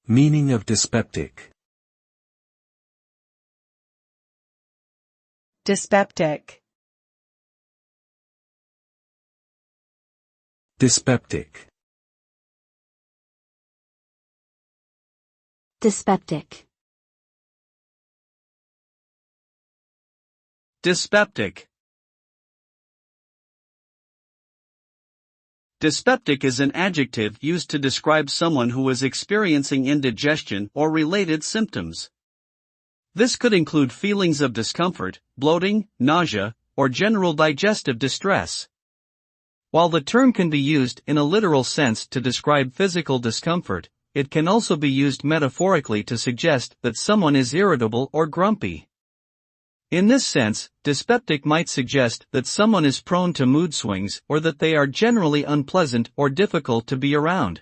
Meaning of dyspeptic. Dyspeptic. Dyspeptic. Dyspeptic. Dyspeptic. Dyspeptic is an adjective used to describe someone who is experiencing indigestion or related symptoms. This could include feelings of discomfort, bloating, nausea, or general digestive distress. While the term can be used in a literal sense to describe physical discomfort, it can also be used metaphorically to suggest that someone is irritable or grumpy. In this sense, dyspeptic might suggest that someone is prone to mood swings or that they are generally unpleasant or difficult to be around.